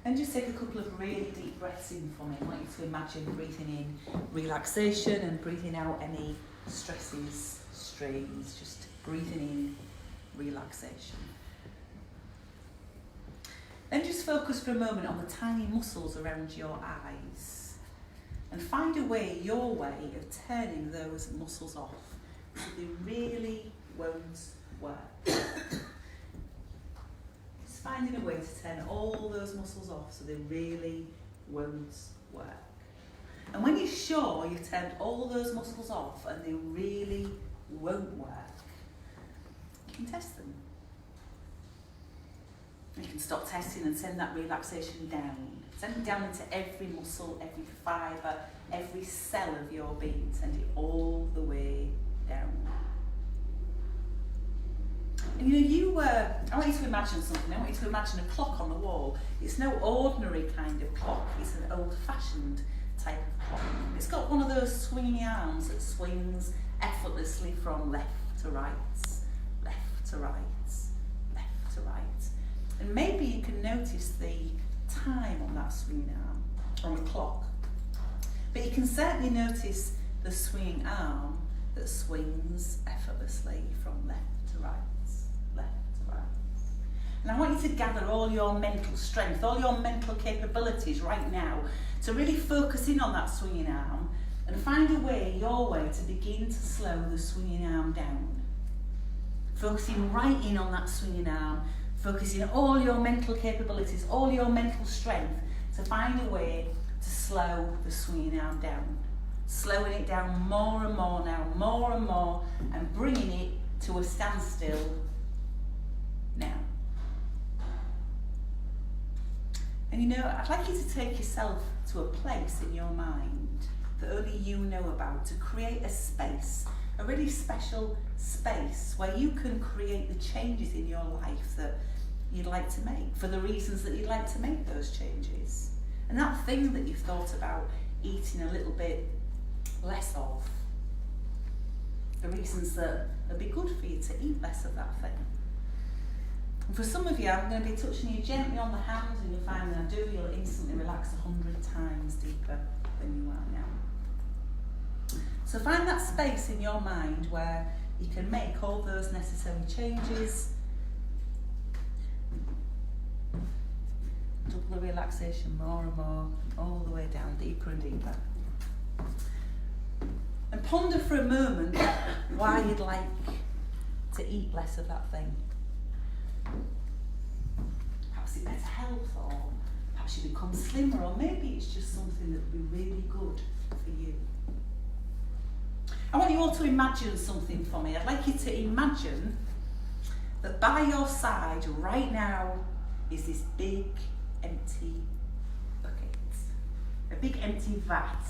And just take a couple of really deep breaths in for me. I want you to imagine breathing in relaxation and breathing out any stresses, strains, just breathing in relaxation. Then just focus for a moment on the tiny muscles around your eyes and find your way of turning those muscles off so they really won't work. Finding a way to turn all those muscles off so they really won't work. And when you're sure you've turned all those muscles off and they really won't work, you can test them. You can stop testing and send that relaxation down. Send it down into every muscle, every fibre, every cell of your being. Send it all the way down. And I want you to imagine something. I want you to imagine a clock on the wall. It's no ordinary kind of clock. It's an old-fashioned type of clock. It's got one of those swinging arms that swings effortlessly from left to right, left to right, left to right. And maybe you can notice the time on that swinging arm, on the clock. But you can certainly notice the swinging arm that swings effortlessly from left to right. And I want you to gather all your mental strength, all your mental capabilities right now to really focus in on that swinging arm and find your way to begin to slow the swinging arm down. Focusing right in on that swinging arm, focusing all your mental capabilities, all your mental strength to find a way to slow the swinging arm down. Slowing it down more and more now, more and more, and bringing it to a standstill now. And I'd like you to take yourself to a place in your mind that only you know about, to create a space, a really special space where you can create the changes in your life that you'd like to make, for the reasons that you'd like to make those changes. And that thing that you've thought about eating a little bit less of, the reasons that it'd be good for you to eat less of that thing. And for some of you, I'm going to be touching you gently on the hand, and you'll find when I do, you'll instantly relax 100 times deeper than you are now. So find that space in your mind where you can make all those necessary changes. Double the relaxation more and more, all the way down, deeper and deeper. And ponder for a moment why you'd like to eat less of that thing. Perhaps it's better health, or perhaps you become slimmer, or maybe it's just something that would be really good for you. I want you all to imagine something for me. I'd like you to imagine that by your side right now is this big empty bucket, a big empty vat.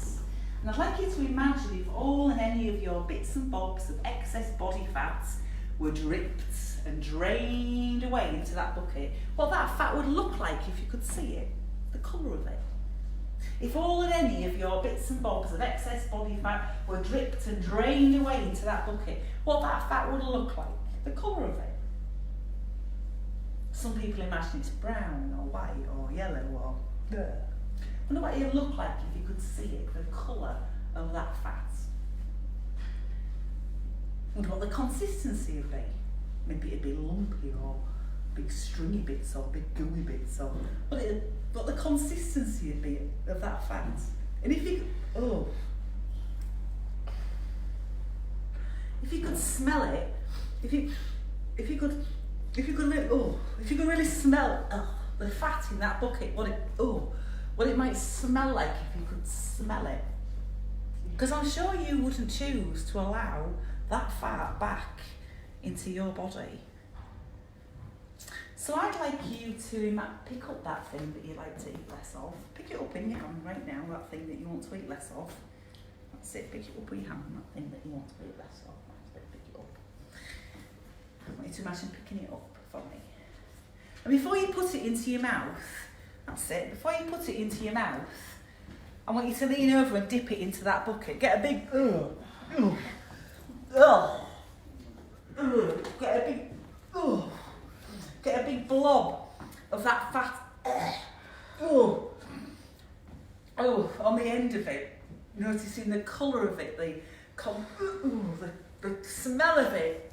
And I'd like you to imagine if all and any of your bits and bobs of excess body fat were dripped and drained away into that bucket, what that fat would look like if you could see it, the colour of it. If all and any of your bits and bobs of excess body fat were dripped and drained away into that bucket, what that fat would look like, the colour of it. Some people imagine it's brown or white or yellow or I wonder what it would look like if you could see it, the colour of that fat. And what the consistency would be. Maybe it'd be lumpy or big stringy bits or big gooey bits, or what the consistency would be of that fat. And if you could smell it, if you could really smell the fat in that bucket, what it might smell like if you could smell it. Because I'm sure you wouldn't choose to allow that fat back into your body. So I'd like you to pick up that thing that you like to eat less of. Pick it up in your hand right now, that thing that you want to eat less of. That's it, pick it up in your hand, that thing that you want to eat less of. That's it, pick it up. I want you to imagine picking it up for me. And before you put it into your mouth, that's it, before you put it into your mouth, I want you to lean over and dip it into that bucket. Get a big, get a big blob of that fat end of it, noticing the colour of it, the smell of it.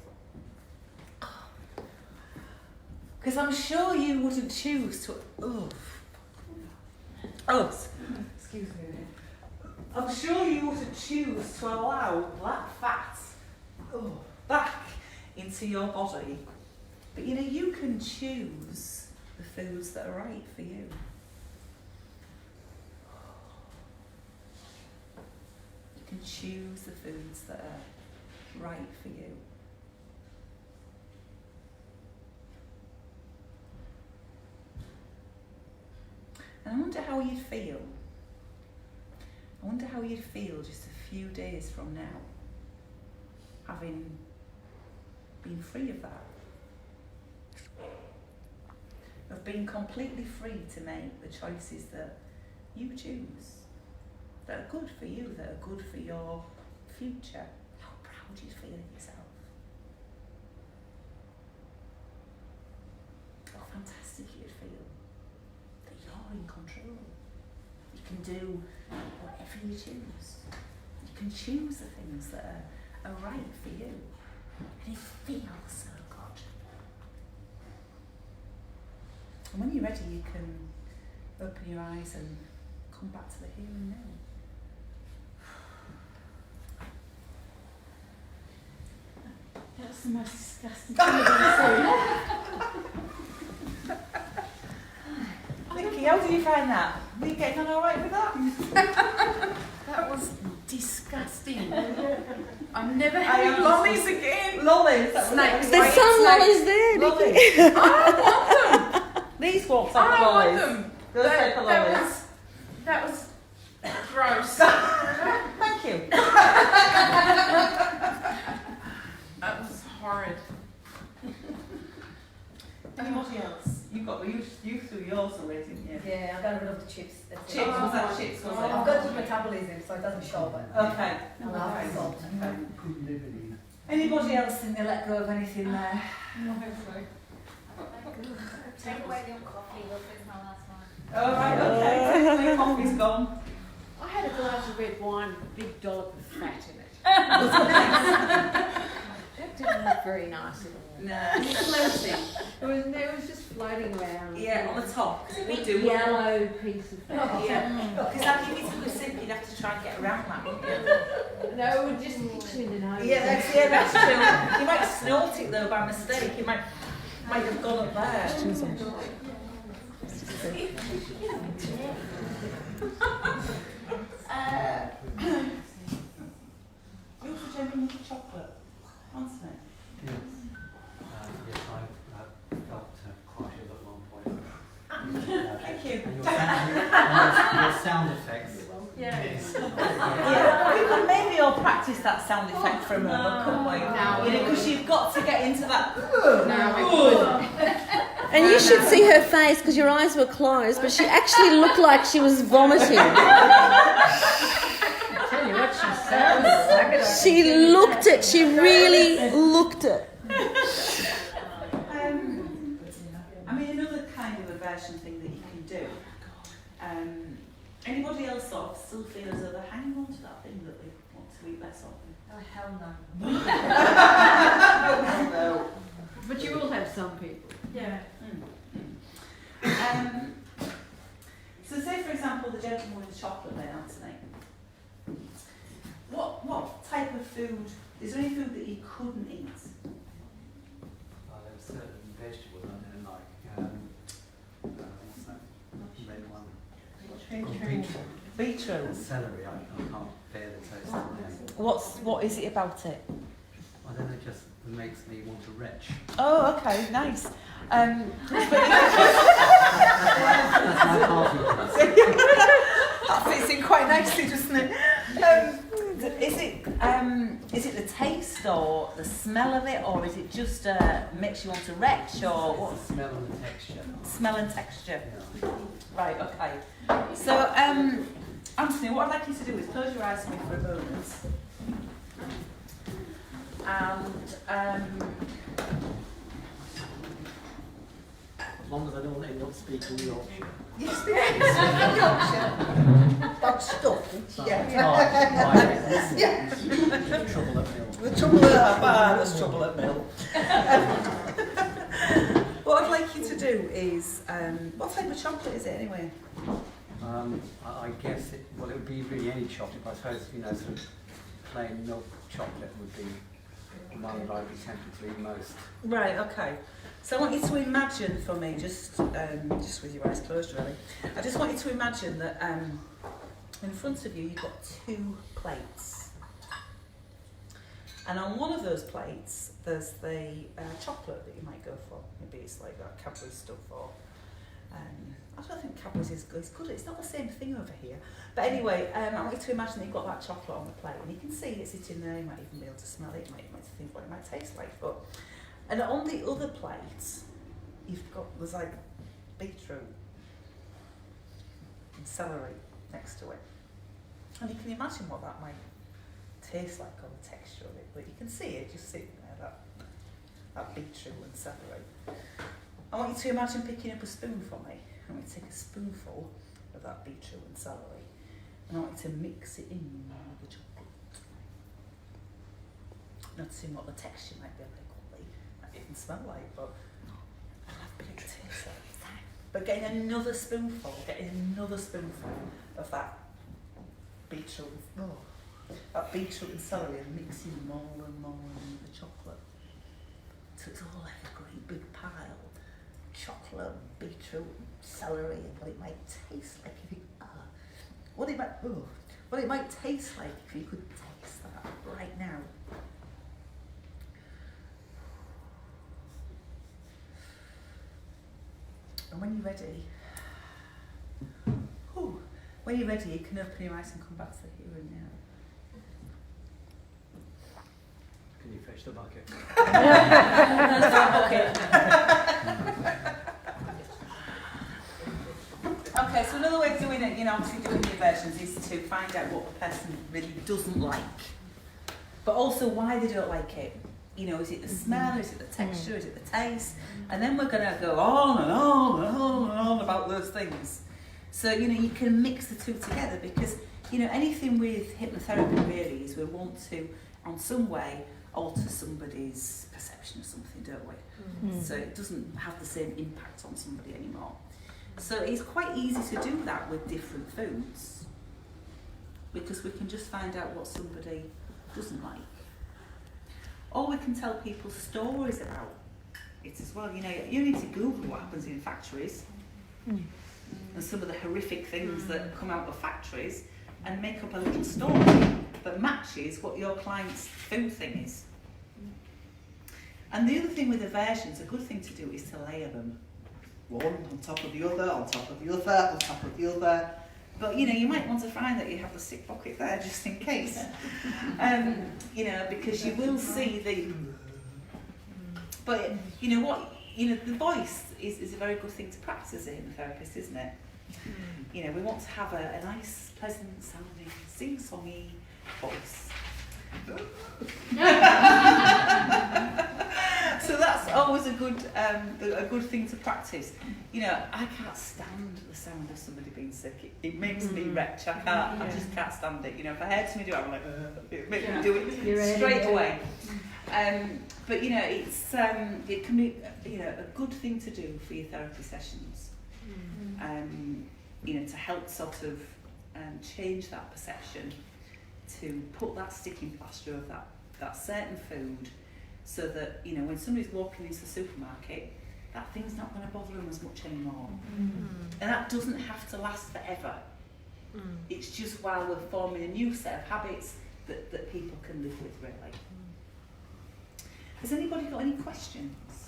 Because I'm sure you wouldn't choose to. Excuse me. I'm sure you wouldn't choose to allow black fat back into your body. But you know, you can choose the foods that are right for you. You can choose the foods that are right for you. And I wonder how you'd feel. I wonder how you'd feel just a few days from now, having been free of that. Of being completely free to make the choices that you choose, that are good for you, that are good for your future. How proud you'd feel of yourself. How fantastic you'd feel. That you're in control. You can do whatever you choose. You can choose the things that are right for you. And it feels so good. And when you're ready, you can open your eyes and come back to the here and now. That's the most disgusting thing I've ever seen. Vicky, how did you find that? Were you getting on all right with that? That was disgusting. I've never I had am lollies again. Lollies. Snakes. There's some lollies there, Lollies. Vicky. I want them. These walks I are want lollies. them. Those type of lollies. That was gross. Thank you. That was horrid. Anybody else? You threw yours away, didn't you? Yeah, I got rid of the chips. That's it. Chips, was that chips, was it? I've got good metabolism, so it doesn't show it. Okay. And I have salt. Okay. Anybody else think they let go of anything there? Take away the coffee, look, it's my last one. Oh, right, okay. My coffee's gone. I had a glass of red wine, big dollop of fat in it. That didn't look very nice at all. No. Floating. It was just floating around. Yeah, on the top. A We big do. yellow piece of fat. Yeah. Because like if it's a good sip, you'd have to try and get around that, wouldn't you? No, it would just hit you in the nose. Yeah, that's true. You might snort it though by mistake. You might have gone up there. You also genuinely need chocolate, Anthony. Yes. Yes, I felt quite ill at one point. Thank you. And your sound effects. Yes. Yeah, we could maybe all practice that sound effect for a moment, couldn't we? No. You know, because you've got to get into that. No, we couldn't. And you should see her face because your eyes were closed, but she actually looked like she was vomiting. Tell you what, she sounds. She looked it. She really looked it. I mean, another kind of aversion thing that you can do. Anybody else sort of still feel as though they're hanging on to that thing that they want to eat less of? Oh, hell no. No. But you will have some people. Yeah. So say for example the gentleman with the chocolate there, Anthony. What type of food, is there any food that you couldn't eat? There were certain vegetables I didn't like. What's that? Red one. Beetroot. Celery, I can't bear the taste of that. What is it about it? I don't know, it just makes me want to retch. Oh, okay, nice. That's my party dress. That fits in quite nicely, doesn't it? Is it the taste or the smell of it, or is it just makes you want to retch, or what? It's the smell and the texture. Smell and texture. Yeah. Right, okay. So, Anthony, what I'd like you to do is close your eyes for me for a moment. And As long as I don't end up speaking Yorkshire. you speak Yorkshire. got stuck. Yeah. Trouble at mill. The trouble there's trouble at mill. What I'd like you to do is, what type of chocolate is it anyway? I guess it would be really any chocolate, but I suppose, sort of plain milk chocolate would be the one that I'd be tempted to eat most. Right, okay. So I want you to imagine for me, just with your eyes closed really, I just want you to imagine that in front of you you've got 2 plates. And on one of those plates there's the chocolate that you might go for. Maybe it's like that Cadbury stuff or... I don't think Cadbury's is good. It's not the same thing over here. But anyway, I want you to imagine that you've got that chocolate on the plate and you can see it sitting there. You might even be able to smell it. You might think what it might taste like. And on the other plate, there's like beetroot and celery next to it. And you can imagine what that might taste like or the texture of it. But you can see it just sitting there, that beetroot and celery. I want you to imagine picking up a spoon for me. I want you to take a spoonful of that beetroot and celery and I want you to mix it in with the chocolate. Noticing what the texture might be like, what it even smell like, but I'll have a bit of taste of it. But getting another spoonful of that beetroot, and celery and mixing more and more in with the chocolate. So it's all like a great big pile. Chocolate, beetroot, celery, and what it might taste like if you what it might taste like if you could taste that right now. And when you're ready, you can open your eyes and come back to the here and now. Can you fetch the bucket? Okay, so another way of doing it, obviously doing the aversions is to find out what the person really doesn't like, but also why they don't like it. Is it the smell, is it the texture, is it the taste? And then we're going to go on and on and on and on about those things. So, you can mix the two together because, anything with hypnotherapy really is we want to, on some way, alter somebody's perception of something, don't we? So it doesn't have the same impact on somebody anymore. So it's quite easy to do that with different foods because we can just find out what somebody doesn't like. Or we can tell people stories about it as well. You need to Google what happens in factories and some of the horrific things that come out of factories and make up a little story that matches what your client's food thing is. And the other thing with aversions, a good thing to do is to layer them. One on top of the other, on top of the other, on top of the other. But you might want to find that you have the sick pocket there just in case. Because you will see the... But the voice is a very good thing to practice as a hypnotherapist, isn't it? We want to have a nice, pleasant sounding, sing-songy voice. So that's always a good thing to practice. I can't stand the sound of somebody being sick. It makes me wretch. I just can't stand it. If I heard somebody do it, I'm like, it makes me do it straight away. But it can be a good thing to do for your therapy sessions. To help sort of change that perception, to put that sticking plaster of that certain food, so that when somebody's walking into the supermarket, that thing's not going to bother them as much anymore. And that doesn't have to last forever. It's just while we're forming a new set of habits that people can live with, really. Has anybody got any questions?